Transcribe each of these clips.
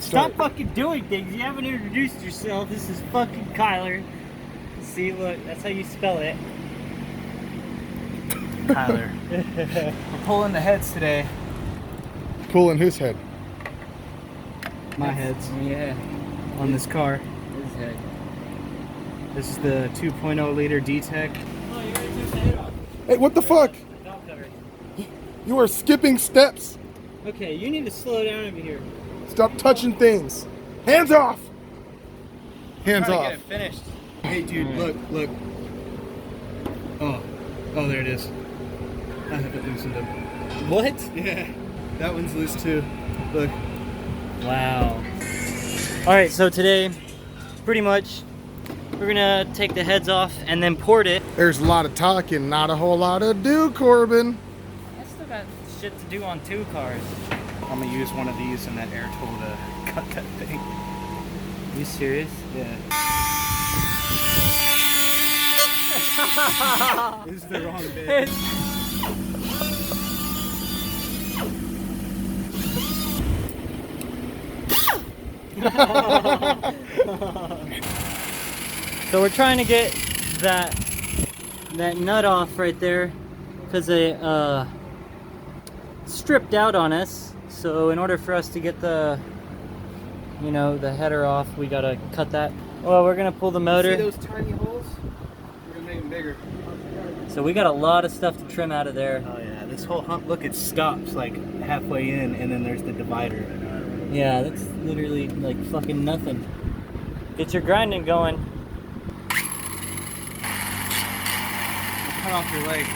Stop fucking doing things. You haven't introduced yourself. This is fucking Kyler. See, look, that's how you spell it. Tyler. We're pulling the heads today. Pulling whose head? My heads. Yeah. On this car. His head. This is the 2.0 liter D-Tech. Oh, you already took the head off. Hey, what the fuck? Valve cover. You are skipping steps. Okay, you need to slow down over here. Stop touching things. Hands off. Hands Trying to off. get it finished. Hey, dude, look. Oh, there it is. I haven't loosened them. What? Yeah, that one's loose too. Look. Wow. Alright, so today, pretty much, we're gonna take the heads off and then port it. There's a lot of talking, not a whole lot of do, Corbin. I still got shit to do on 2 cars. I'm gonna use one of these and that air tool to cut that thing. You serious? Yeah. This is the wrong bit. So we're trying to get that nut off right there because it stripped out on us. So in order for us to get the header off, we gotta cut that. Well, we're gonna pull the motor. See those tiny holes? We're gonna make them bigger. So we got a lot of stuff to trim out of there. Oh yeah, this whole hump, look, it stops like halfway in, and then there's the divider. Yeah, that's literally like fucking nothing. Get your grinding going. Cut off your leg.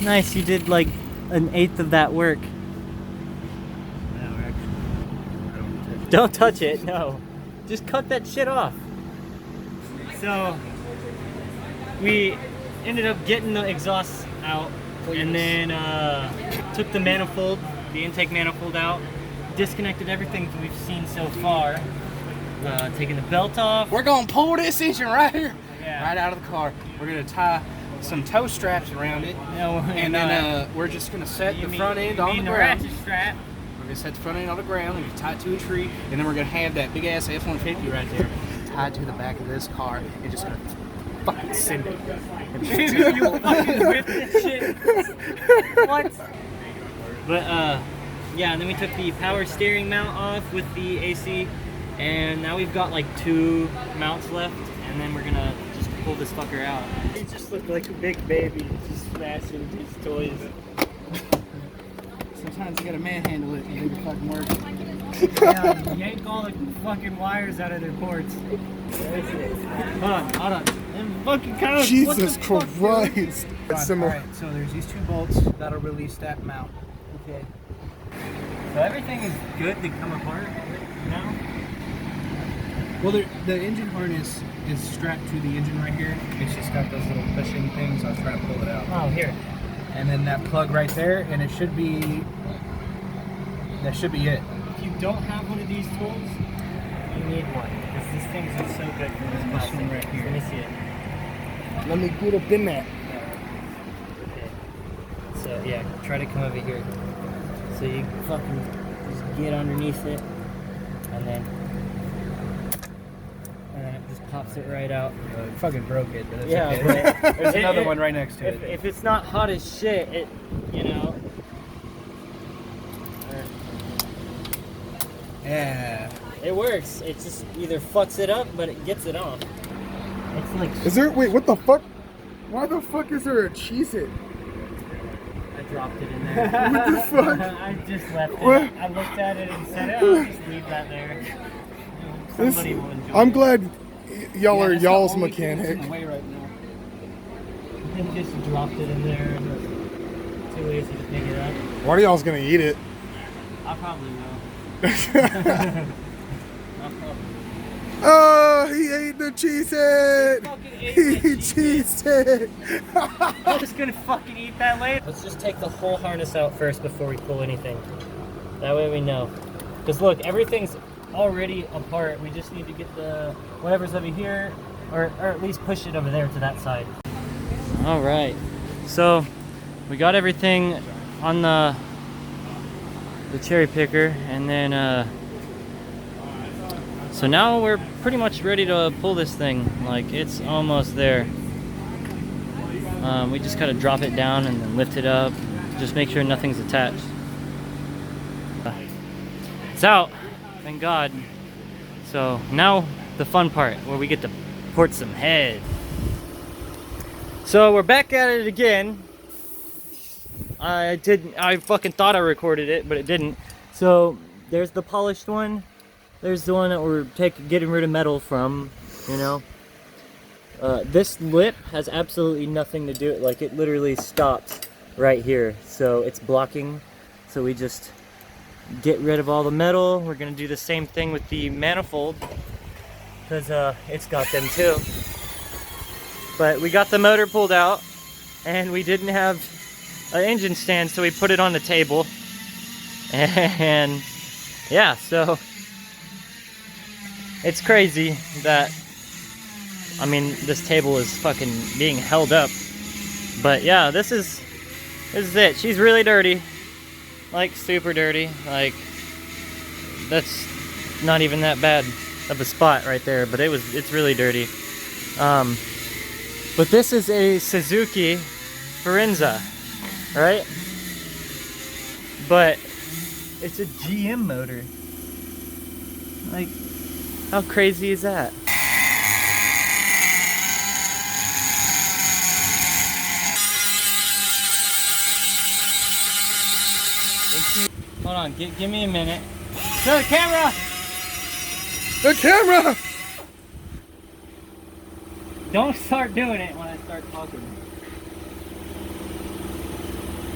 Nice, you did like 1/8 of that work. No, actually, Don't touch it, no. Just cut that shit off. So, we ended up getting the exhaust out and then took the manifold, the intake manifold out, disconnected everything we've seen so far, taking the belt off. We're gonna pull this engine right here, Yeah. right out of the car. We're gonna tie some tow straps around it, No, and then we're just gonna set the front end on the the ground. ratchet strap. We're gonna set the front end on the ground and tie it to a tree, and then we're gonna have that big ass F-150 right there tied to the back of this car and just gonna fucking send it. You fucking whipped this shit. What? But yeah, and then we took the power steering mount off with the AC, and now we've got like 2 mounts left, and then we're gonna just pull this fucker out. He just looked like a big baby, just smashing his toys. Sometimes you gotta manhandle it and make it fucking work. Yeah, yank all the fucking wires out of their ports. Hold on. And fucking kind of Jesus Christ. It's similar. Alright, so there's these 2 bolts that'll release that mount. Okay. So everything is good to come apart now? Well, the engine harness is strapped to the engine right here. It's just got those little pushing things. I was trying to pull it out. Oh, here. And then that plug right there, and it should be, that should be it. If you don't have one of these tools, you need one. Because these things are so good for this This plastic. one right here. Let me see it. Let me get up in that. Okay. So yeah, try to come over here. So you fucking just get underneath it, and then it just pops it right out. Fucking broke it, but it's Yeah, okay. but There's another one right next to it. If it's not hot as shit, it, you know. Yeah. It works. It just either fucks it up, but it gets it off. It's like Is there, wait, what the fuck? Why the fuck is there a Cheez-It? I dropped it in there. What the fuck? I just left it. What? I looked at it and said, "Oh, I'll just leave that there." This, Somebody will enjoy I'm it. glad y'all are that's the y'all's only thing that's in mechanic. the way right now. I just dropped it in there. Too lazy to pick it up. One of y'all's gonna eat it. I probably will. I probably Oh, he ate the Cheez-It! fucking ate He my Cheez-It! I'm just gonna fucking eat that later. Let's just take the whole harness out first before we pull anything. That way we know. Because look, everything's already apart. We just need to get the whatever's over here, or at least push it over there to that side. All right. So we got everything on the cherry picker, and then so now we're pretty much ready to pull this thing. Like, it's almost there. We just gotta drop it down and then lift it up. Just make sure nothing's attached. It's out, thank God. So now the fun part, where we get to port some head. So we're back at it again. I fucking thought I recorded it, but it didn't. So there's the polished one. There's the one that we're getting rid of metal from, you know. This lip has absolutely nothing to do with it. Like, it literally stops right here. So it's blocking. So we just get rid of all the metal. We're gonna do the same thing with the manifold, because it's got them too. But we got the motor pulled out, and we didn't have an engine stand, so we put it on the table. And yeah, so it's crazy that, I mean, this table is fucking being held up. But yeah, this is it. She's really dirty. Like, super dirty. Like, that's not even that bad of a spot right there, but it's really dirty. But this is a Suzuki Forenza, right? But it's a GM motor. Like, how crazy is that? Hold on, give me a minute. Show the camera! The camera! Don't start doing it when I start talking.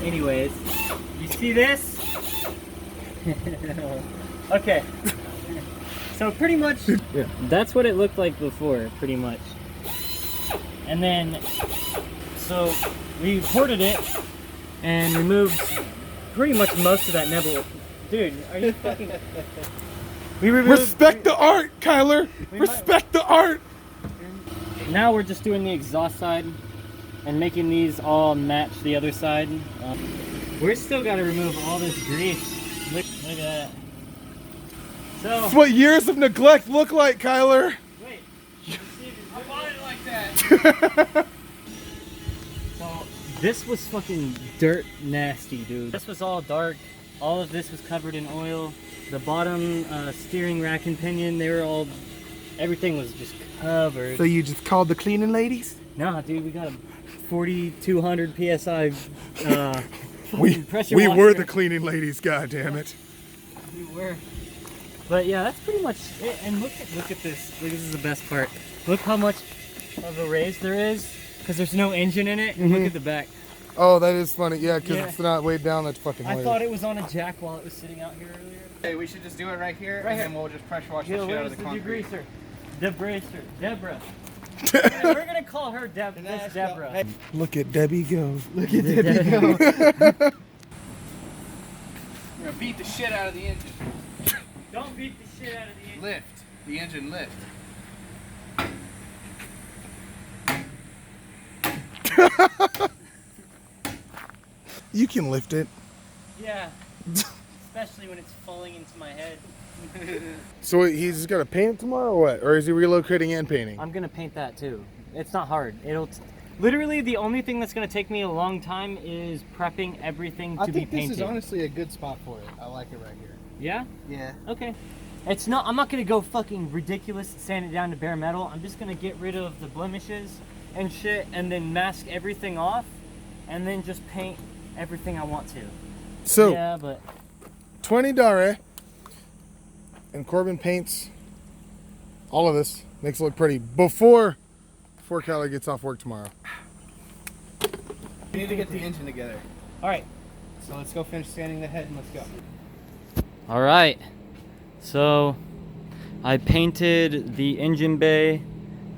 Anyways, you see this? Okay. So pretty much, Yeah. that's what it looked like before, pretty much. And then, so we ported it and removed pretty much most of that nebula. Dude, are you fucking... We removed... Respect the art, Kyler! Respect the art! Now we're just doing the exhaust side and making these all match the other side. We're still got to remove all this grease. Look at that. So... That's what years of neglect look like, Kyler! Wait. I want it like that. So, this was fucking dirt nasty, dude. This was all dark. All of this was covered in oil. The bottom steering rack and pinion, they were all... Everything was just covered. So you just called the cleaning ladies? Nah, dude, we got a 4,200 PSI We pressure were washer. the cleaning ladies, goddammit. We were. But yeah, that's pretty much it. And look at this. Look, this is the best part. Look how much of a raise there is, because there's no engine in it. And look at the back. Oh, that is funny. Yeah, because Yeah. it's not weighed down that fucking way. I thought it was on a jack while it was sitting out here earlier. Hey, we should just do it right here, Right and here. then we'll just pressure wash Yeah, the shit out where's of the the concrete. degreaser? Debraiser. Deborah. We're gonna call her Miss Deborah. Look at Debbie go. Look at Debbie go. We're gonna beat the shit out of the engine. Don't beat the shit out of the engine. Lift. The engine lift. You can lift it. Yeah. Especially when it's falling into my head. So he's just gonna paint it tomorrow or what? Or is he relocating and painting? I'm gonna paint that too. It's not hard. Literally the only thing that's gonna take me a long time is prepping everything to be painted. This is honestly a good spot for it. I like it right here. Yeah? Yeah. Okay. I'm not gonna go fucking ridiculous and sand it down to bare metal. I'm just gonna get rid of the blemishes and shit, and then mask everything off, and then just paint everything I want to. So Yeah, but 20 Dare and Corbin paints all of this, makes it look pretty before Kyler gets off work tomorrow. We need to get the engine together. all right. So let's go finish sanding the head and let's go. All right. So I painted the engine bay.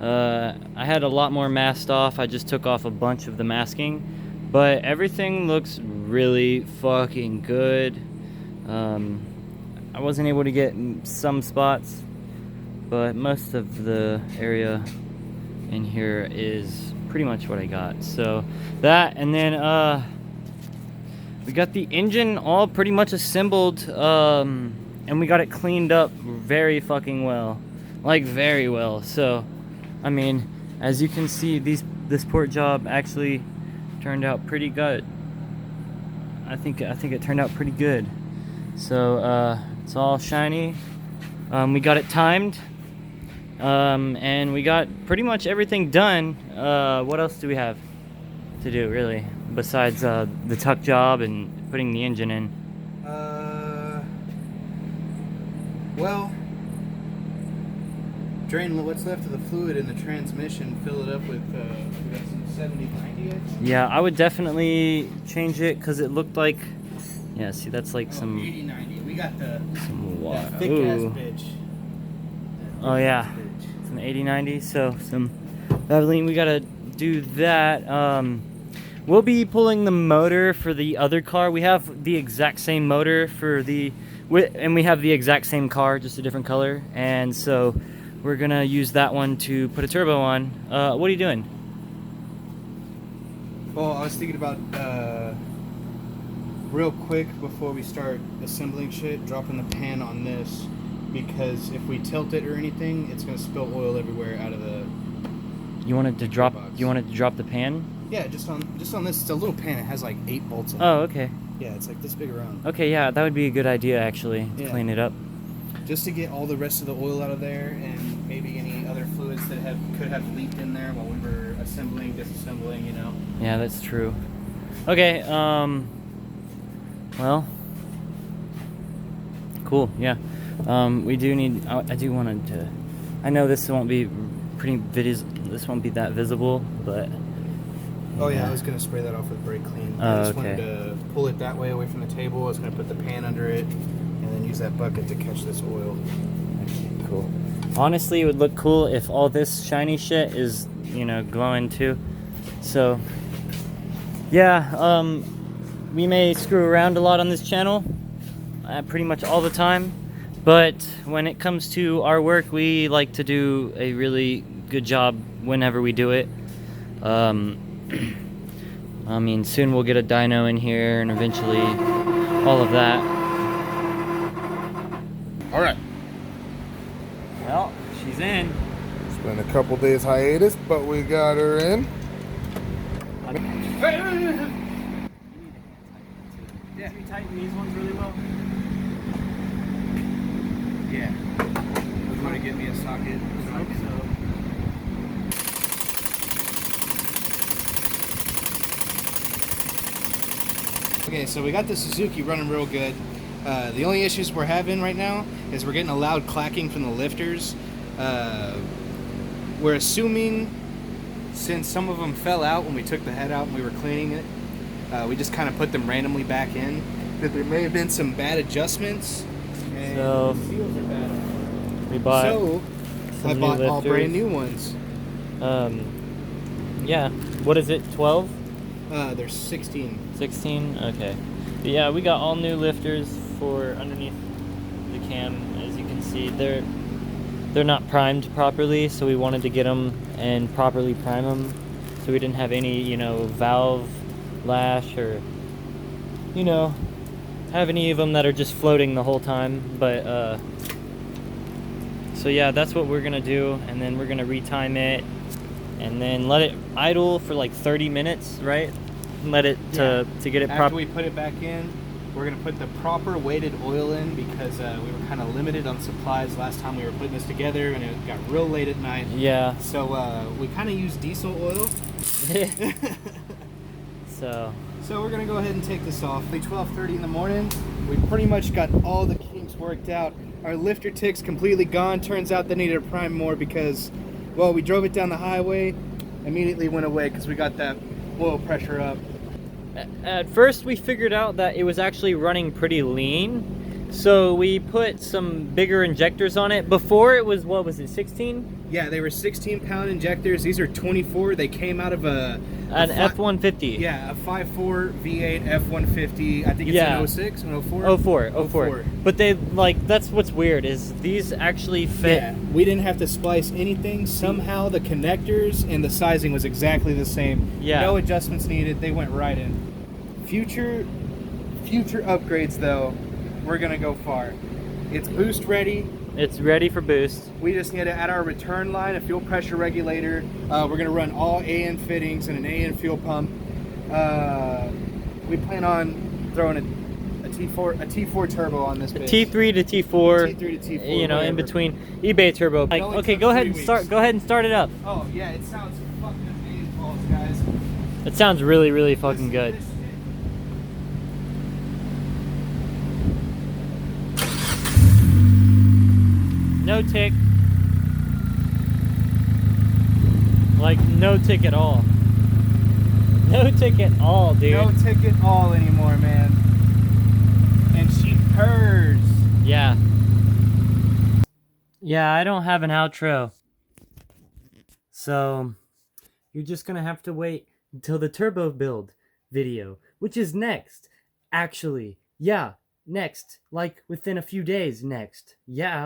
I had a lot more masked off. I just took off a bunch of the masking, but everything looks really fucking good. I wasn't able to get some spots, but most of the area in here is pretty much what I got. So that, and then We got the engine all pretty much assembled, and we got it cleaned up very fucking well. Like, very well. So, I mean, as you can see, this port job actually turned out pretty good. I think it turned out pretty good. So, it's all shiny. We got it timed. And we got pretty much everything done. What else do we have to do, really, besides the tuck job and putting the engine in? Well, drain what's left of the fluid in the transmission, fill it up with we got some 70/90. Yeah, I would definitely change it because it looked like, yeah, see, that's like some 80/90. We got some water. thick ass bitch. Oh yeah, it's an 80/90. So some Vaseline. We gotta do that. We'll be pulling the motor for the other car. We have the exact same motor for and we have the exact same car, just a different color. And so we're gonna use that one to put a turbo on. What are you doing? Well, I was thinking about real quick before we start assembling shit, dropping the pan on this, because if we tilt it or anything, it's gonna spill oil everywhere out of the. You wanted to drop. box. You wanted to drop the pan? Yeah, just on this. It's a little pan. It has like 8 bolts in it. Oh, okay. Yeah, it's like this big around. Okay, yeah, that would be a good idea actually to Yeah. clean it up. Just to get all the rest of the oil out of there, and maybe any other fluids that could have leaked in there while we were assembling, disassembling. You know. Yeah, that's true. Okay. Well. Cool. Yeah. We do need. I do want to. I know this won't be This won't be that visible, but. Oh yeah, I was gonna spray that off with brake clean. Oh, I just okay. wanted to pull it that way away from the table. I was gonna put the pan under it, and then use that bucket to catch this oil. Okay, cool. Honestly, it would look cool if all this shiny shit is, glowing too. So, yeah, we may screw around a lot on this channel, pretty much all the time. But when it comes to our work, we like to do a really good job whenever we do it. I mean, soon we'll get a dyno in here, and eventually all of that. All right. Well, she's in. It's been a couple days hiatus, but we got her in. Yeah. Can you tighten these ones really well? Yeah. You want to get me a socket? I hope so. Okay, so we got the Suzuki running real good. The only issues we're having right now is we're getting a loud clacking from the lifters. We're assuming, since some of them fell out when we took the head out and we were cleaning it, we just kind of put them randomly back in, that there may have been some bad adjustments. And So, the seals are bad. We bought So, some I new bought all lifters. brand new ones. Yeah. What is it? 12? There's 16. 16? Okay. But yeah, we got all new lifters for underneath the cam. As you can see, they're not primed properly, so we wanted to get them and properly prime them, so we didn't have any, valve lash or, have any of them that are just floating the whole time. But so yeah, that's what we're gonna do, and then we're gonna retime it, and then let it idle for like 30 minutes, right? Let it to get it After proper. we put it back in, we're going to put the proper weighted oil in, because we were kind of limited on supplies last time we were putting this together, and it got real late at night. Yeah. So we kind of use diesel oil. So So we're going to go ahead and take this off. Like 12:30 in the morning, we pretty much got all the kinks worked out. Our lifter tick's completely gone. Turns out they needed to prime more because, well, we drove it down the highway, immediately went away because we got that oil pressure up. at first we figured out that it was actually running pretty lean, so we put some bigger injectors on it. Before it was, what was it, 16? Yeah, they were 16-pound injectors. These are 24. They came out of An F-150. Yeah, a 5.4 V8 F-150. I think it's Yeah. an 06, an 04? 04. But they, that's what's weird, is these actually fit. Yeah, we didn't have to splice anything. Somehow the connectors and the sizing was exactly the same. Yeah. No adjustments needed. They went right in. Future future upgrades, though, we're gonna go far. It's boost ready. It's ready for boost. We just need to add our return line, a fuel pressure regulator. We're gonna run all AN fittings and an AN fuel pump. We plan on throwing a T4 turbo on this bitch. T3 to T4. T3 to T4. You know, whatever. in between eBay turbo. Like, only okay, took go ahead 3 and weeks. start. Go ahead and start it up. Oh yeah, it sounds fucking amazing, balls, guys. It sounds really, really fucking good. No tick. Like, no tick at all. No tick at all, dude. No tick at all anymore, man. And she purrs. Yeah. Yeah, I don't have an outro. So, you're just gonna have to wait until the turbo build video, which is next. Actually, yeah, next. Like, within a few days next. Yeah.